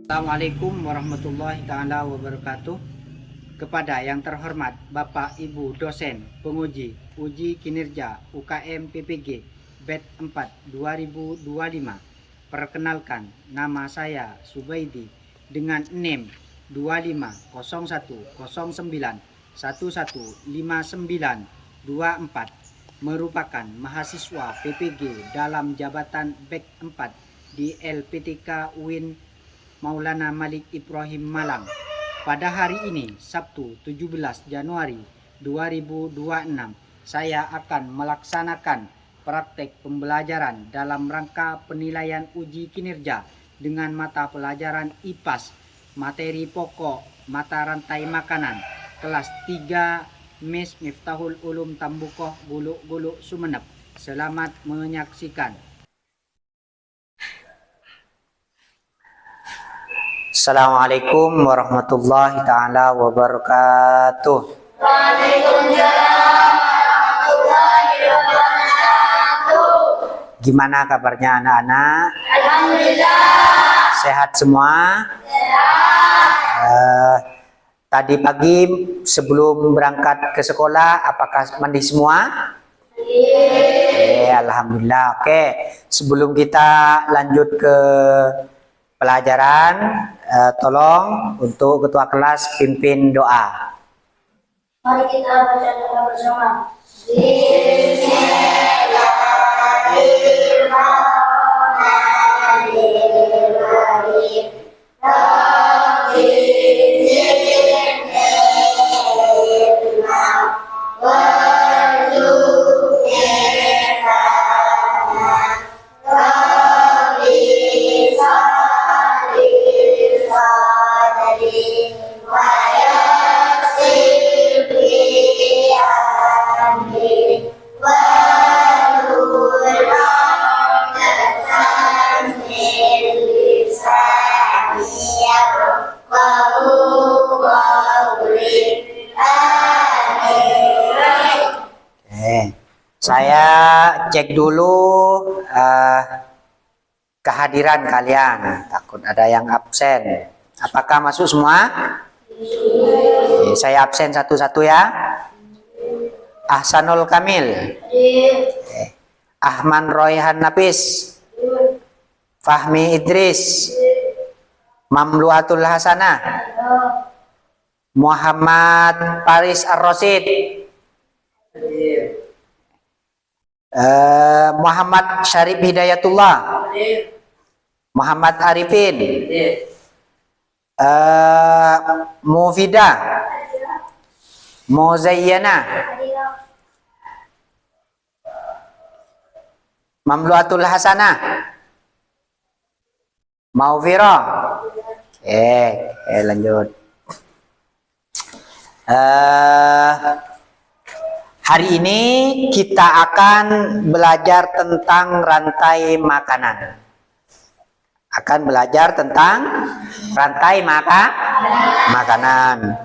Assalamualaikum warahmatullahi taala wabarakatuh. Kepada yang terhormat Bapak Ibu dosen penguji uji kinerja UKM PPG BET 4 2025. Perkenalkan, nama saya Subaidi dengan NIM 250109115924, merupakan mahasiswa PPG dalam jabatan BET 4 di LPTK UIN Maulana Malik Ibrahim Malang. Pada hari ini, Sabtu 17 Januari 2026, saya akan melaksanakan praktek pembelajaran dalam rangka penilaian uji kinerja dengan mata pelajaran IPAS, materi pokok mata rantai makanan, kelas 3 Mes Miftahul Ulum Tambukoh Guluk-Guluk Sumeneb. Selamat menyaksikan. Assalamualaikum warahmatullahi taala wabarakatuh. Waalaikumsalam warahmatullahi wabarakatuh. Gimana kabarnya anak-anak? Alhamdulillah. Sehat semua? Sehat. Tadi pagi sebelum berangkat ke sekolah, apakah mandi semua? Alhamdulillah. Oke, sebelum kita lanjut ke pelajaran, tolong untuk ketua kelas pimpin doa. Mari kita baca doa bersama. Bismillahirrahmanirrahim. Rabbi zidni ilma warzuqni fahma. Rabbi sholli sadri wa yassir li amri wahlul 'uqdatam min lisani yafqahu qawli. Amin. Saya cek dulu kehadiran kalian, takut ada yang absen. Apakah masuk semua? Saya absen satu-satu ya. Ahsanul Kamil, Ahman Royhan Nafis, Fahmi Idris, Mamluatul Hasanah, Muhammad Paris Ar-Rosid, Muhammad Syarif Hidayatullah, Muhammad Arifin, Mufida, Muzayyana, Mamluatul Hasanah, Maufira. Lanjut. Hari ini kita akan belajar tentang rantai makanan. Makanan.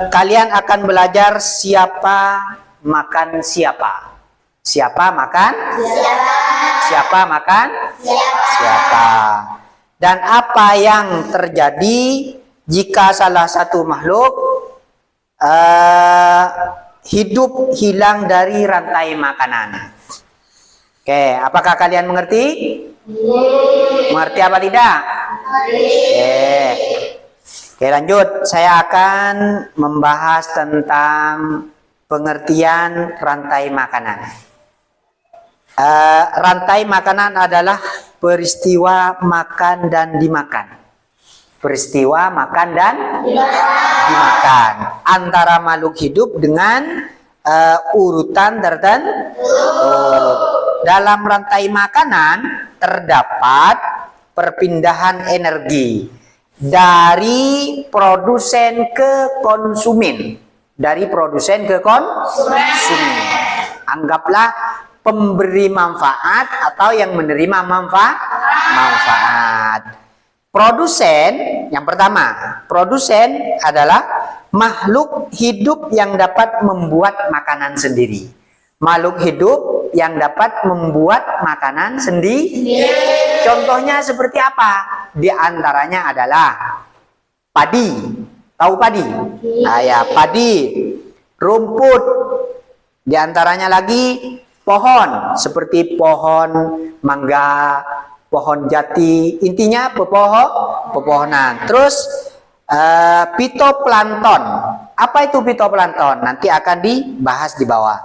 Kalian akan belajar siapa makan siapa. Siapa makan? Siapa makan? Siapa. Dan apa yang terjadi jika salah satu makhluk hidup hilang dari rantai makanan? Oke, apakah kalian mengerti? Mengerti apa tidak? Oke, lanjut. Saya akan membahas tentang pengertian rantai makanan. Rantai makanan adalah peristiwa makan dan dimakan. Peristiwa makan dan dimakan antara makhluk hidup dengan urutan tertentu. Dalam rantai makanan terdapat perpindahan energi dari produsen ke konsumen. Anggaplah pemberi manfaat atau yang menerima manfaat. Produsen, yang pertama, produsen adalah makhluk hidup yang dapat membuat makanan sendiri. Makhluk hidup yang dapat membuat makanan sendiri. Contohnya seperti apa? Di antaranya adalah padi. Tahu padi? Nah, ya, padi. Rumput. Di antaranya lagi pohon, seperti pohon mangga, pohon jati. Intinya pepohonan. Terus fitoplankton. Apa itu fitoplankton? Nanti akan dibahas di bawah.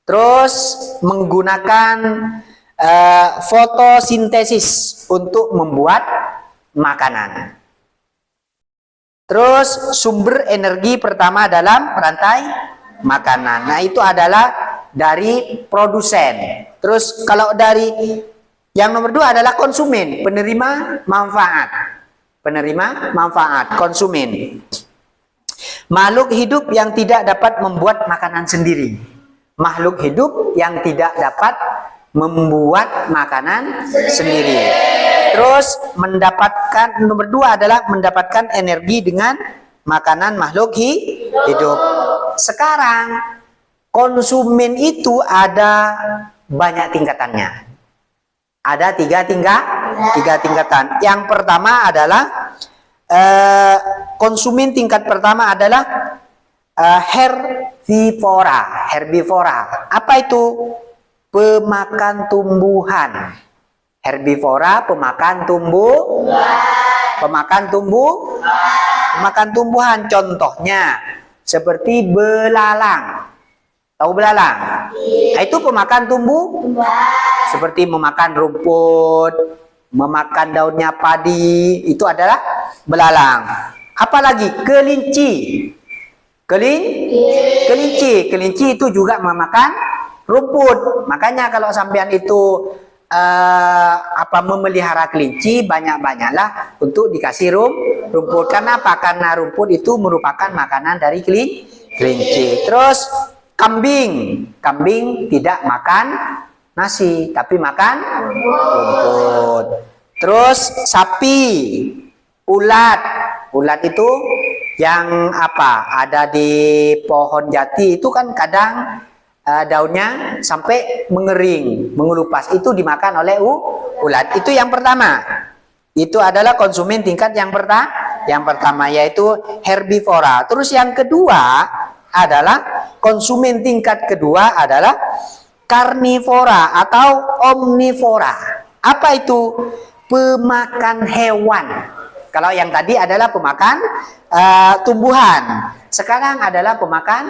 Terus menggunakan fotosintesis untuk membuat makanan. Terus sumber energi pertama dalam rantai makanan. Nah, itu adalah dari produsen. Terus kalau dari yang nomor 2 adalah konsumen, penerima manfaat. Penerima manfaat, konsumen. Makhluk hidup yang tidak dapat membuat makanan sendiri. Makhluk hidup yang tidak dapat membuat makanan sendiri. Terus mendapatkan, nomor 2 adalah mendapatkan energi dengan makanan makhluk hidup. Sekarang konsumen itu ada banyak tingkatannya. Ada tiga tingkatan. Yang pertama adalah konsumen tingkat pertama adalah herbivora. Herbivora. Apa itu? Pemakan tumbuhan. Herbivora, pemakan tumbuhan. Contohnya seperti belalang. Tahu belalang? Nah, itu pemakan tumbuhan. Seperti memakan rumput, memakan daunnya padi, itu adalah belalang. Apalagi kelinci. Kelinci itu juga memakan rumput. Makanya kalau sampean itu memelihara kelinci, banyak-banyaklah untuk dikasih rumput. Karena apa? Karena rumput itu merupakan makanan dari kelinci. Terus kambing tidak makan nasi, tapi makan rumput. Terus sapi, ulat itu yang ada di pohon jati itu kan kadang daunnya sampai mengering, mengelupas, itu dimakan oleh ulat. Itu yang pertama. Itu adalah konsumen tingkat yang pertama, yaitu herbivora. Terus yang kedua adalah konsumen tingkat kedua adalah karnivora atau omnivora. Apa itu? Pemakan hewan. Kalau yang tadi adalah pemakan tumbuhan, sekarang adalah pemakan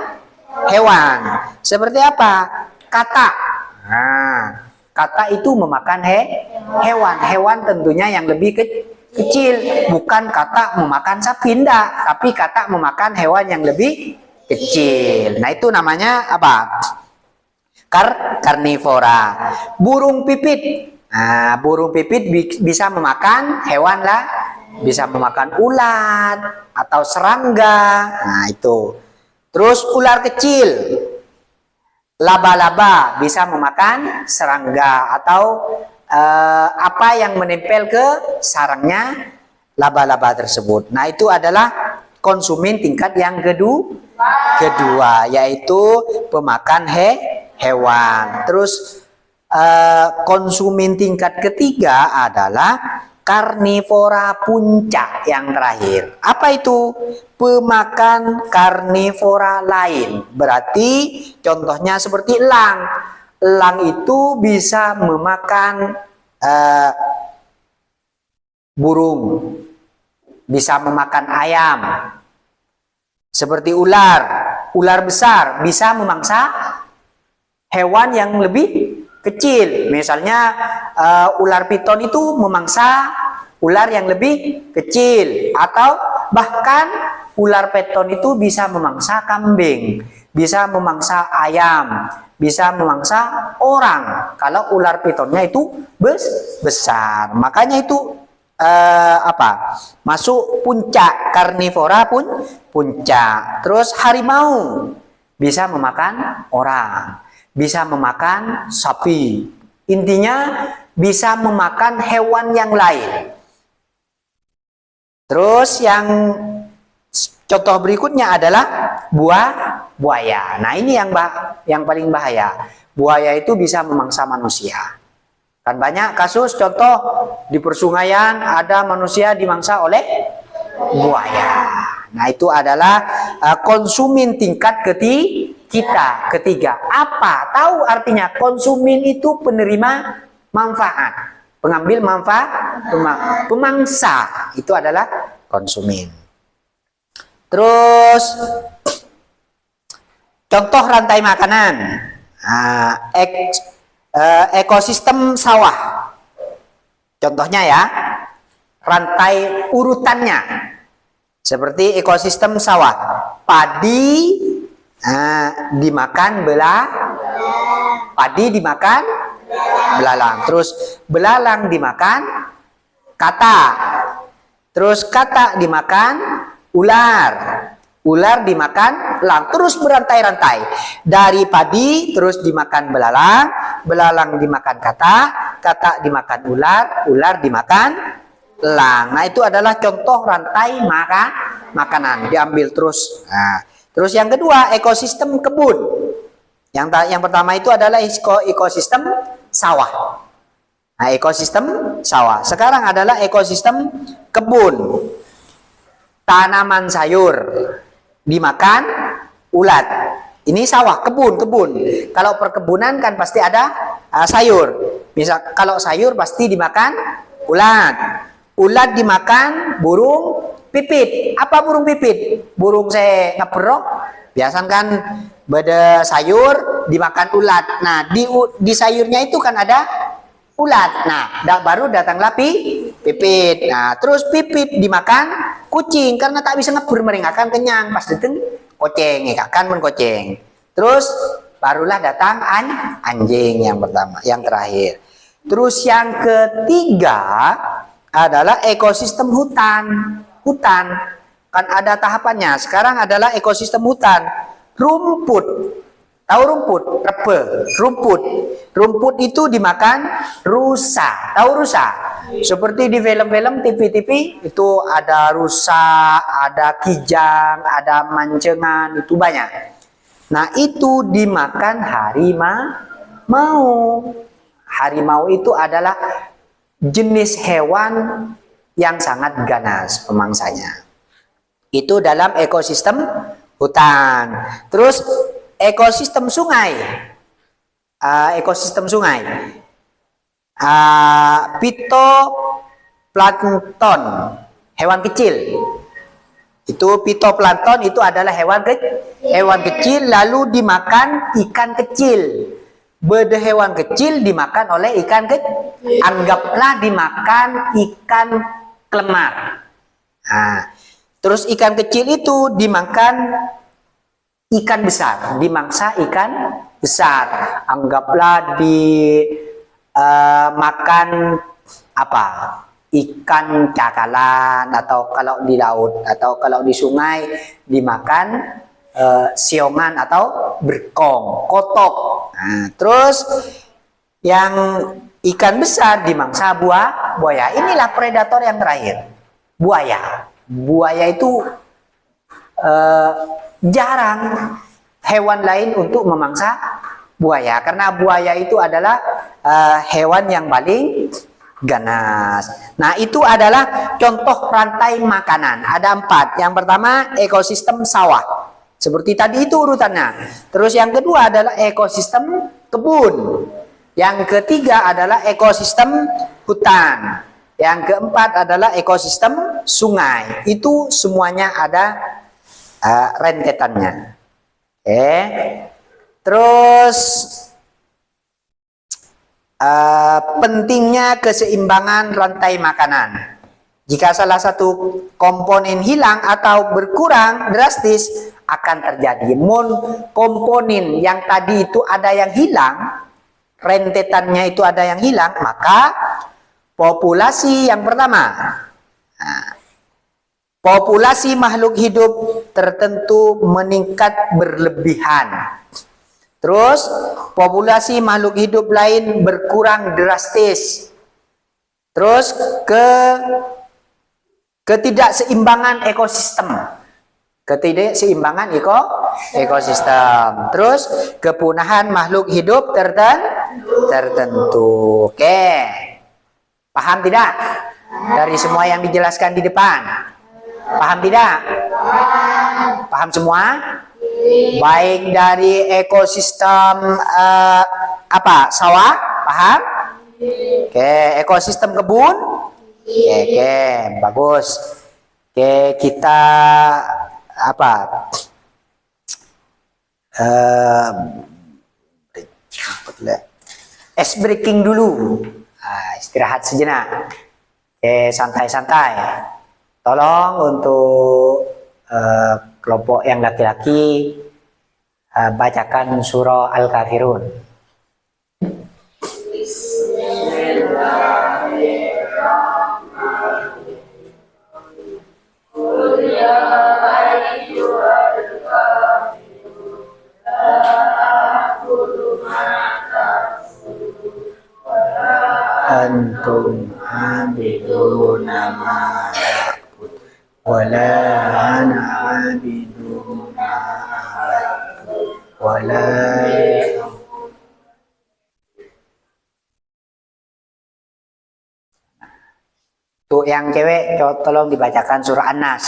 hewan. Seperti apa? Katak. Nah, katak itu memakan hewan. Hewan tentunya yang lebih kecil. Bukan katak memakan sapi, enggak. Tapi katak memakan hewan yang lebih kecil. Nah, itu namanya apa? Karnivora. Burung pipit. Nah, burung pipit bisa memakan hewan lah. Bisa memakan ulat atau serangga. Nah, itu. Terus ular kecil, laba-laba bisa memakan serangga atau apa yang menempel ke sarangnya laba-laba tersebut. Nah, itu adalah konsumen tingkat yang kedua, yaitu pemakan hewan. Terus konsumen tingkat ketiga adalah karnivora puncak yang terakhir. Apa itu? Pemakan karnivora lain. Berarti contohnya seperti elang. Elang itu bisa memakan burung, bisa memakan ayam. Seperti ular. Ular besar bisa memangsa hewan yang lebih kecil. Misalnya ular piton itu memangsa ular yang lebih kecil, atau bahkan ular piton itu bisa memangsa kambing, bisa memangsa ayam, bisa memangsa orang kalau ular pitonnya itu besar. Makanya itu masuk puncak, karnivora puncak. Terus harimau bisa memakan orang, bisa memakan sapi. Intinya bisa memakan hewan yang lain. Terus yang contoh berikutnya adalah buaya. Nah, ini yang paling bahaya. Buaya itu bisa memangsa manusia. Kan banyak kasus contoh di persungaian ada manusia dimangsa oleh buaya. Nah, itu adalah konsumen tingkat ketiga. Apa? Tahu artinya konsumen itu penerima manfaat. Pengambil manfaat, pemangsa itu adalah konsumen. Terus contoh rantai makanan. Ekosistem sawah. Contohnya ya, rantai urutannya. Seperti ekosistem sawah. Padi dimakan padi dimakan belalang. Terus belalang dimakan kata. Terus kata dimakan ular. Ular dimakan elang. Terus berantai-rantai. Dari padi terus dimakan belalang. Belalang dimakan kata. Kata dimakan ular. Ular dimakan elang. Nah, itu adalah contoh rantai makanan. Diambil terus. Nah, terus yang kedua, ekosistem kebun. Yang pertama itu adalah ekosistem sawah. Nah, ekosistem sawah. Sekarang adalah ekosistem kebun. Tanaman sayur dimakan ulat. Ini sawah, kebun. Kalau perkebunan kan pasti ada sayur. Misal kalau sayur pasti dimakan ulat. Ulat dimakan burung pipit. Apa burung pipit? Burung saya ngeperok. Biasan kan beda sayur dimakan ulat. Nah, di sayurnya itu kan ada ulat. Nah, baru datanglah pipit. Nah, terus pipit dimakan kucing karena tak bisa ngebur meringakan kenyang. Pas dateng koceng, kan menkoceng. Terus barulah datang anjing yang pertama, yang terakhir. Terus yang ketiga adalah ekosistem hutan. Kan ada tahapannya. Sekarang adalah ekosistem hutan. Rumput. Tahu rumput? Rumput itu dimakan rusa. Tahu rusa? Seperti di film-film TV itu ada rusa, ada kijang, ada mancengan, itu banyak. Nah, itu dimakan harimau. Harimau itu adalah jenis hewan yang sangat ganas pemangsanya. Itu dalam ekosistem hutan. Terus ekosistem sungai. Pitoplankton, hewan kecil. Itu pitoplankton itu adalah hewan kecil lalu dimakan ikan kecil. Beda hewan kecil dimakan oleh ikan kecil. Anggaplah dimakan ikan kelemar. Nah, terus ikan kecil itu dimakan ikan besar, dimangsa ikan besar. Anggaplah makan apa? Ikan cakalang, atau kalau di laut atau kalau di sungai dimakan siongan atau berkong, kotok. Nah, terus yang ikan besar dimangsa buaya. Inilah predator yang terakhir, buaya. Buaya itu jarang hewan lain untuk memangsa buaya karena buaya itu adalah hewan yang paling ganas. Nah, itu adalah contoh rantai makanan. Ada 4. Yang pertama ekosistem sawah. Seperti tadi itu urutannya. Terus yang kedua adalah ekosistem kebun. Yang ketiga adalah ekosistem hutan. Yang keempat adalah ekosistem sungai. Itu semuanya ada rentetannya. Oke. Terus pentingnya keseimbangan rantai makanan. Jika salah satu komponen hilang atau berkurang drastis, akan terjadi komponen yang tadi itu ada yang hilang, rentetannya itu ada yang hilang, maka populasi yang pertama, populasi makhluk hidup tertentu meningkat berlebihan. Terus populasi makhluk hidup lain berkurang drastis. Terus ketidakseimbangan ekosistem. Ketidakseimbangan ekosistem. Terus kepunahan makhluk hidup tertentu. tertentu. Oke. Paham tidak? Dari semua yang dijelaskan di depan. Paham tidak? Paham semua? Baik dari ekosistem apa? Sawah? Paham? Oke, ekosistem kebun? Oke, bagus. Oke, kita apa? Ice breaking dulu. Istirahat sejenak. Oke, santai-santai. Tolong untuk kelompok yang laki-laki bacakan surah Al-Kafirun. Antum abiduna ma ya'bud wala ana abiduna wala. Untuk yang cewek tolong dibacakan surah An-Nas.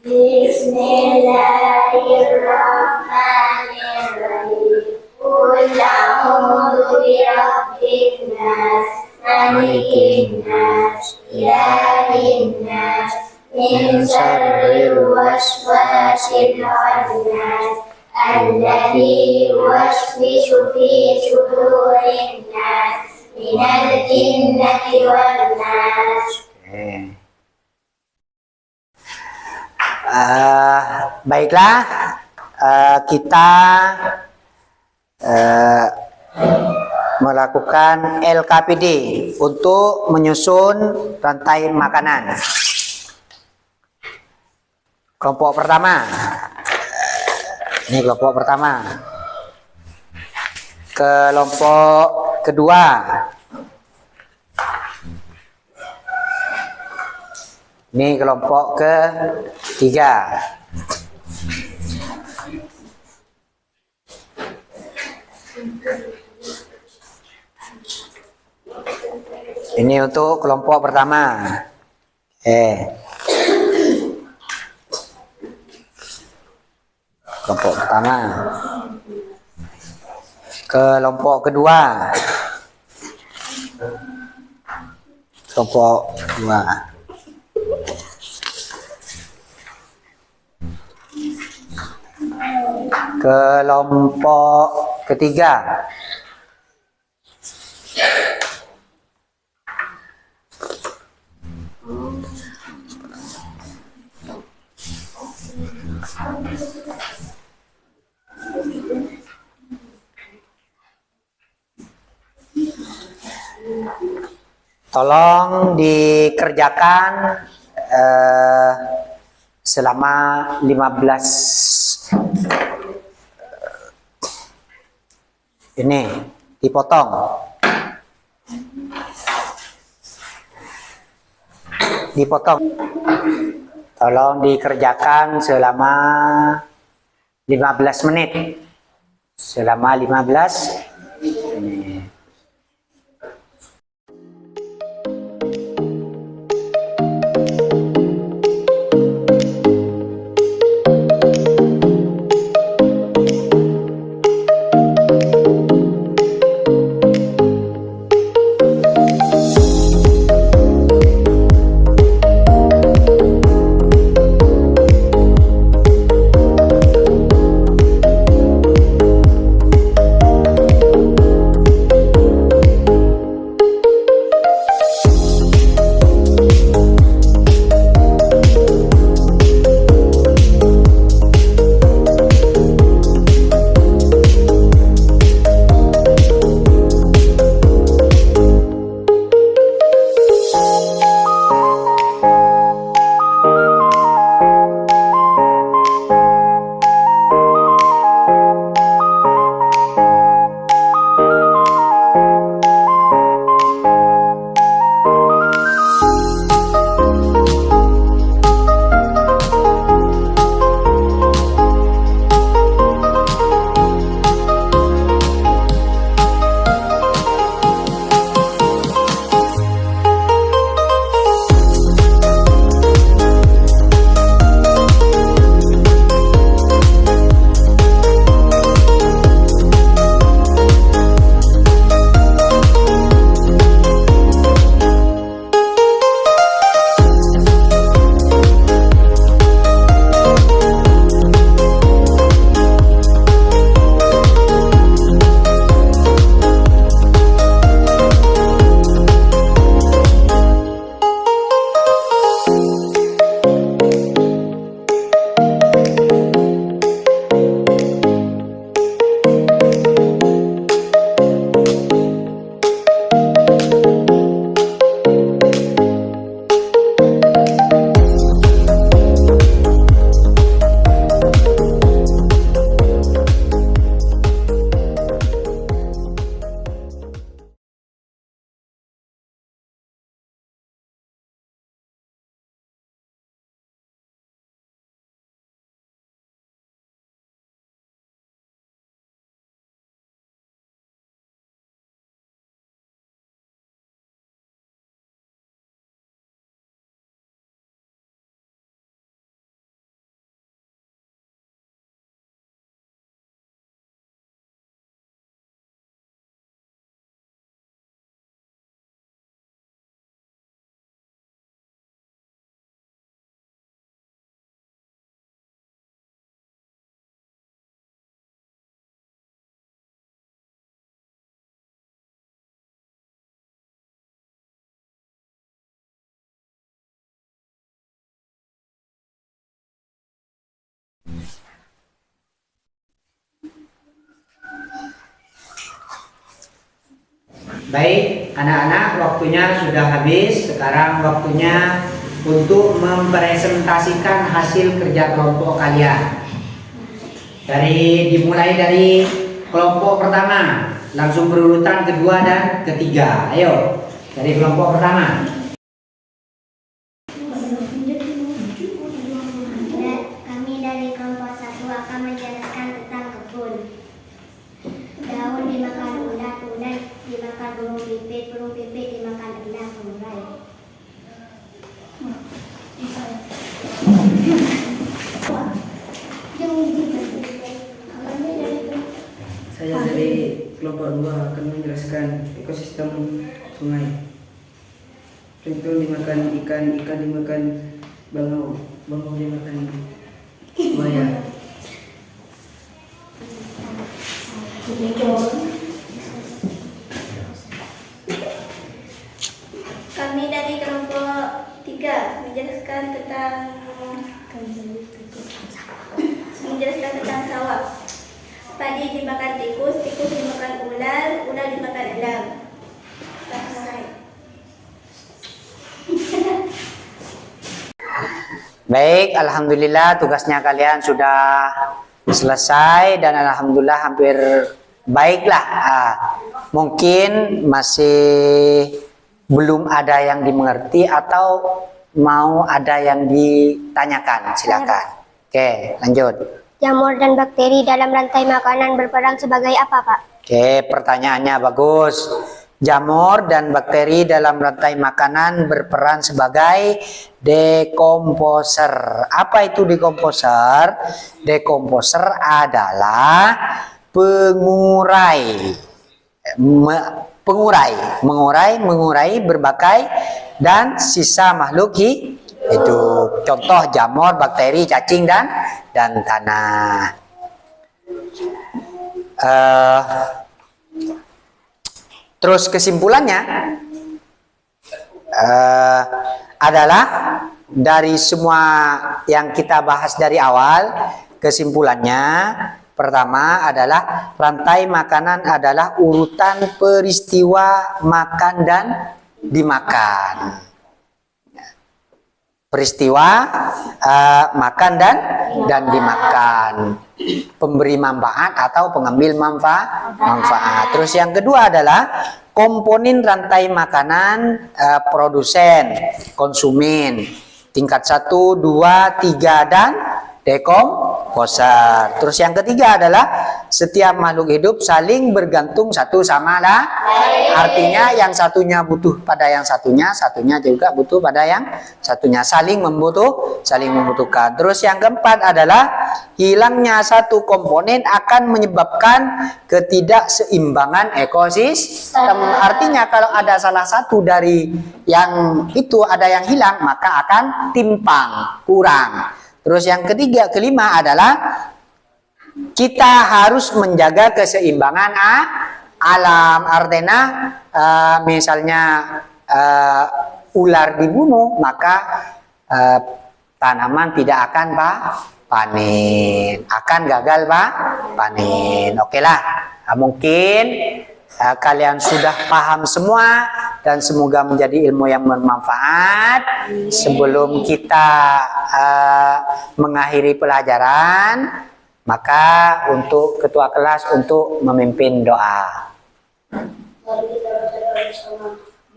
Bismillahirrahmanirrahim. Qul a'udzu birabbin nas, malikin nas, ilahin nas, min syarril waswasil khannas, alladzi yuwaswisu fi sudurin nas, minal jinnati wan nas. Baiklah, kita melakukan LKPD untuk menyusun rantai makanan. Kelompok pertama, ini kelompok pertama. Kelompok kedua, ini kelompok ketiga. Ini untuk kelompok pertama. Kelompok pertama. Kelompok kedua. Kelompok kedua. Kelompok ketiga. Tolong dikerjakan selama 15 ini dipotong. Tolong dikerjakan selama 15 menit. Selama 15 menit. Baik, anak-anak, waktunya sudah habis. Sekarang waktunya untuk mempresentasikan hasil kerja kelompok kalian. Dimulai dari kelompok pertama, langsung berurutan kedua dan ketiga. Ayo, dari kelompok pertama. Kami dari kelompok 1 akan menjelaskan tentang kebun. Daun dimakan ulat, ulat dimakan burung pipit dimakan elang, pengurai. Saya dari kelompok 2 akan menjelaskan ekosistem sungai. Plankton dimakan ikan, ikan dimakan bangau, bangau dimakan buaya. Kami dari kelompok 3 menjelaskan tentang sawah. Padi dimakan tikus, tikus dimakan ular, ular dimakan elang. Selesai. Baik, alhamdulillah tugasnya kalian sudah selesai dan alhamdulillah hampir baiklah. Mungkin masih belum ada yang dimengerti atau mau ada yang ditanyakan, silakan. Oke, lanjut. Jamur dan bakteri dalam rantai makanan berperan sebagai apa, Pak? Oke, pertanyaannya bagus. Jamur dan bakteri dalam rantai makanan berperan sebagai dekomposer. Apa itu dekomposer? Dekomposer adalah pengurai. Mengurai berbagai dan sisa makhluk hidup. Contoh jamur, bakteri, cacing dan tanah. Terus kesimpulannya adalah dari semua yang kita bahas dari awal, kesimpulannya pertama adalah rantai makanan adalah urutan peristiwa makan dan dimakan. Peristiwa makan dan dimakan, pemberi manfaat atau pengambil manfaat. Terus yang kedua adalah komponen rantai makanan, produsen, konsumen, tingkat 1, 2, 3 dan dekomposer. Terus yang ketiga adalah setiap makhluk hidup saling bergantung satu sama lain. Artinya yang satunya butuh pada yang satunya, satunya juga butuh pada yang satunya, saling membutuhkan. Terus yang keempat adalah hilangnya satu komponen akan menyebabkan ketidakseimbangan ekosistem. Artinya kalau ada salah satu dari yang itu ada yang hilang, maka akan timpang, kurang. Terus yang kelima adalah kita harus menjaga keseimbangan alam. Artinya misalnya ular dibunuh, maka tanaman tidak akan panen, akan gagal panen. Oke lah, mungkin kalian sudah paham semua dan semoga menjadi ilmu yang bermanfaat. Sebelum kita mengakhiri pelajaran, maka untuk ketua kelas untuk memimpin doa.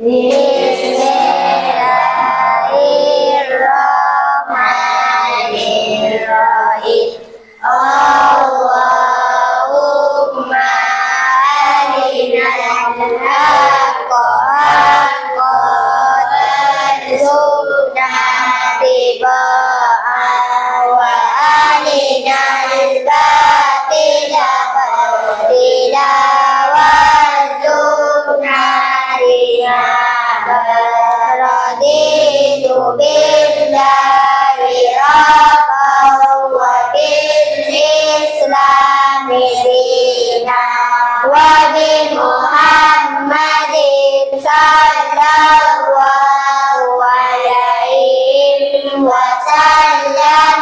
Bismillahirrahmanirrahim. Allahumma arinal haqqa haqqan warzuqna ittiba'ahu wa arinal batila batila warzuqna ijtinaba. Raditu billahi rabban wa bil islami dinan wa bi Muhammadin sallallahu alaihi wa sallam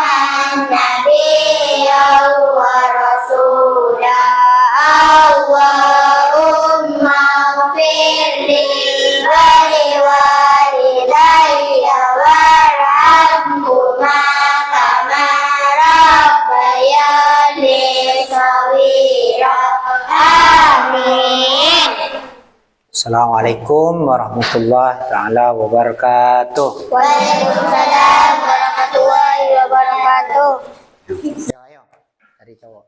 nabiyyan wa rasulah. Allahumma ighfir Assalamualaikum warahmatullahi taala wabarakatuh. Waalaikumsalam warahmatullahi wabarakatuh. Ya, ayo dari cowok.